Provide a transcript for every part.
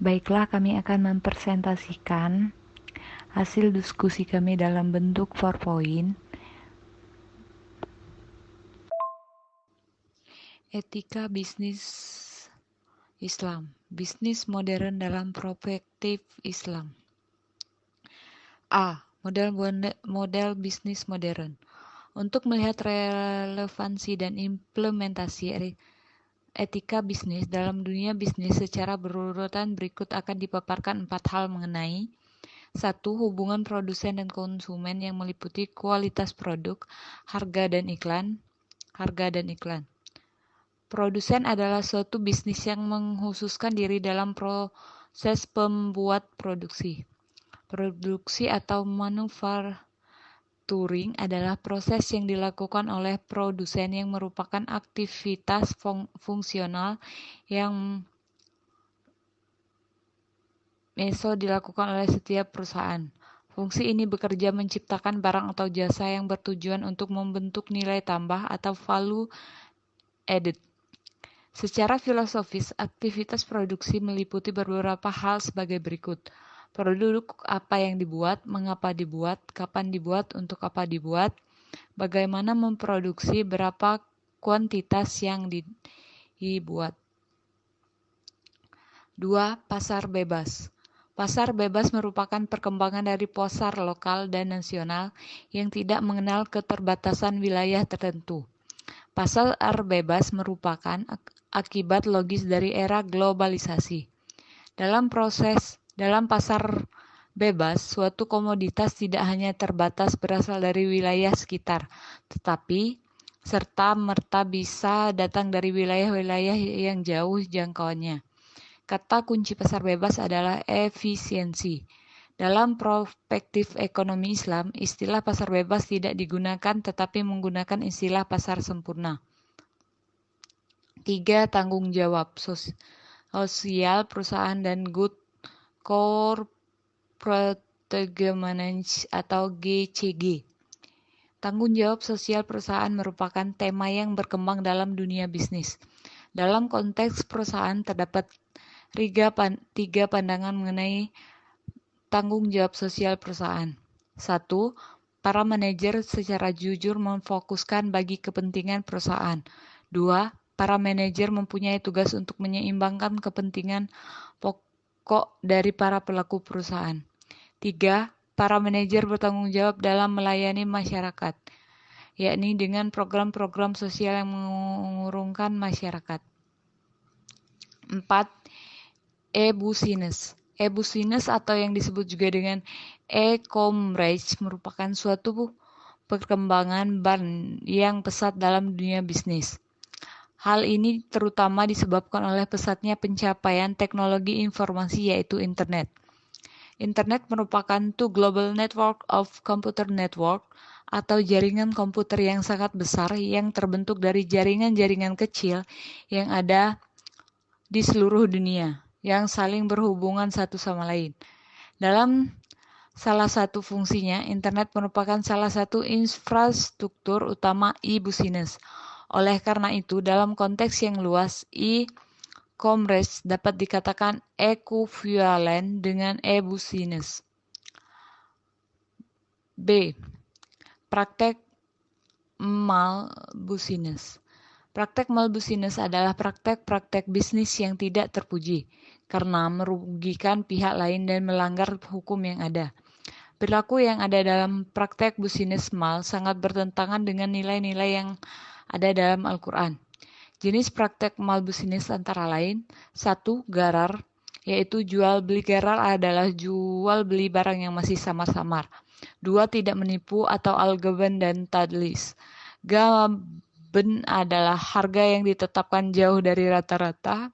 Baiklah, kami akan mempresentasikan hasil diskusi kami dalam bentuk PowerPoint. Etika bisnis Islam, bisnis modern dalam perspektif Islam. A. Model bisnis modern. Untuk melihat relevansi dan implementasi etika bisnis dalam dunia bisnis secara berurutan berikut akan dipaparkan 4 hal mengenai 1. Hubungan produsen dan konsumen yang meliputi kualitas produk, harga dan iklan. Produsen adalah suatu bisnis yang mengkhususkan diri dalam proses pembuat produksi. Produksi atau manufacturing adalah proses yang dilakukan oleh produsen yang merupakan aktivitas fungsional yang dilakukan oleh setiap perusahaan. Fungsi ini bekerja menciptakan barang atau jasa yang bertujuan untuk membentuk nilai tambah atau value added. Secara filosofis, aktivitas produksi meliputi beberapa hal sebagai berikut. Produk apa yang dibuat, mengapa dibuat, kapan dibuat, untuk apa dibuat, bagaimana memproduksi, berapa kuantitas yang dibuat. 2. Pasar bebas. Pasar bebas merupakan perkembangan dari pasar lokal dan nasional yang tidak mengenal keterbatasan wilayah tertentu. Pasar bebas merupakan akibat logis dari era globalisasi. Dalam pasar bebas, suatu komoditas tidak hanya terbatas berasal dari wilayah sekitar, tetapi serta-merta bisa datang dari wilayah-wilayah yang jauh jangkauannya. Kata kunci pasar bebas adalah efisiensi. Dalam perspektif ekonomi Islam, istilah pasar bebas tidak digunakan tetapi menggunakan istilah pasar sempurna. 3. Tanggung jawab sosial perusahaan dan good corporate governance atau GCG. Tanggung jawab sosial perusahaan merupakan tema yang berkembang dalam dunia bisnis. Dalam konteks perusahaan terdapat 3 pandangan mengenai tanggung jawab sosial perusahaan. 1. Para manajer secara jujur memfokuskan bagi kepentingan perusahaan. 2. Para manajer mempunyai tugas untuk menyeimbangkan kepentingan pokok dari para pelaku perusahaan. 3. Para manajer bertanggung jawab dalam melayani masyarakat, yakni dengan program-program sosial yang mengurungkan masyarakat. 4. E-business. E-business atau yang disebut juga dengan e-commerce merupakan suatu perkembangan yang pesat dalam dunia bisnis. Hal ini terutama disebabkan oleh pesatnya pencapaian teknologi informasi yaitu internet. Internet merupakan global network of computer network atau jaringan komputer yang sangat besar yang terbentuk dari jaringan-jaringan kecil yang ada di seluruh dunia yang saling berhubungan satu sama lain. Dalam salah satu fungsinya, internet merupakan salah satu infrastruktur utama e-business. Oleh karena itu, dalam konteks yang luas, e-commerce dapat dikatakan ekuivalen dengan e-business. B. Praktek malbusiness. Praktek malbusiness adalah praktek-praktek bisnis yang tidak terpuji karena merugikan pihak lain dan melanggar hukum yang ada. Perilaku yang ada dalam praktek bisnis mal sangat bertentangan dengan nilai-nilai yang ada dalam Al-Quran. Jenis praktek malbusiness antara lain 1. Gharar, yaitu jual beli gharar adalah jual beli barang yang masih samar-samar. 2. Tidak menipu atau al-ghaban dan tadlis. Ghaban adalah harga yang ditetapkan jauh dari rata-rata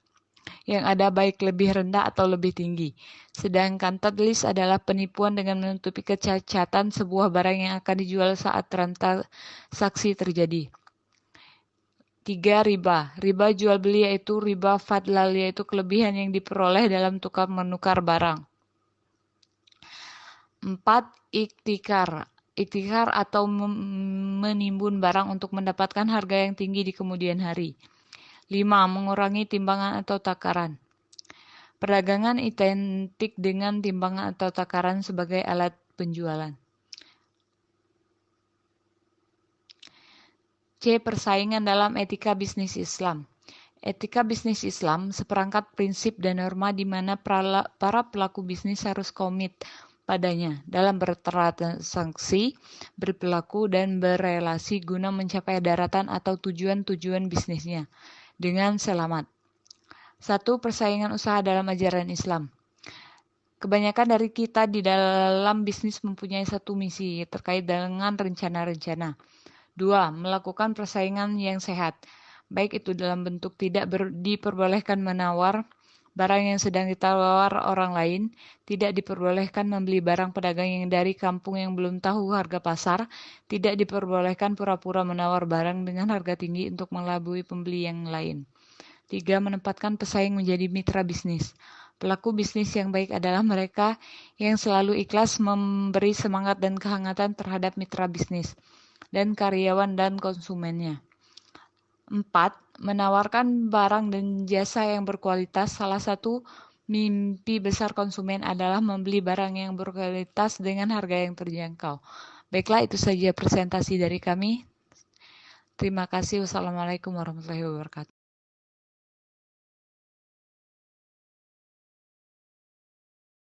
yang ada baik lebih rendah atau lebih tinggi. Sedangkan tadlis adalah penipuan dengan menutupi kecacatan sebuah barang yang akan dijual saat transaksi terjadi. 3. Riba. Riba jual beli yaitu riba fadlal, yaitu kelebihan yang diperoleh dalam tukar menukar barang. 4. Iktikar. Iktikar atau menimbun barang untuk mendapatkan harga yang tinggi di kemudian hari. 5. Mengurangi timbangan atau takaran. Perdagangan identik dengan timbangan atau takaran sebagai alat penjualan. C. Persaingan dalam etika bisnis Islam. Etika bisnis Islam seperangkat prinsip dan norma di mana para pelaku bisnis harus komit padanya dalam bertransaksi, berperilaku, dan berelasi guna mencapai daratan atau tujuan-tujuan bisnisnya dengan selamat. 1. Persaingan usaha dalam ajaran Islam. Kebanyakan dari kita di dalam bisnis mempunyai satu misi terkait dengan rencana-rencana. 2. Melakukan persaingan yang sehat. Baik itu dalam bentuk tidak diperbolehkan menawar barang yang sedang ditawar orang lain, tidak diperbolehkan membeli barang pedagang yang dari kampung yang belum tahu harga pasar, tidak diperbolehkan pura-pura menawar barang dengan harga tinggi untuk mengelabui pembeli yang lain. 3. Menempatkan pesaing menjadi mitra bisnis. Pelaku bisnis yang baik adalah mereka yang selalu ikhlas memberi semangat dan kehangatan terhadap mitra bisnis dan karyawan dan konsumennya. 4. Menawarkan barang dan jasa yang berkualitas. Salah satu mimpi besar konsumen adalah membeli barang yang berkualitas dengan harga yang terjangkau. Baiklah, itu saja presentasi dari kami. Terima kasih. Wassalamualaikum warahmatullahi wabarakatuh.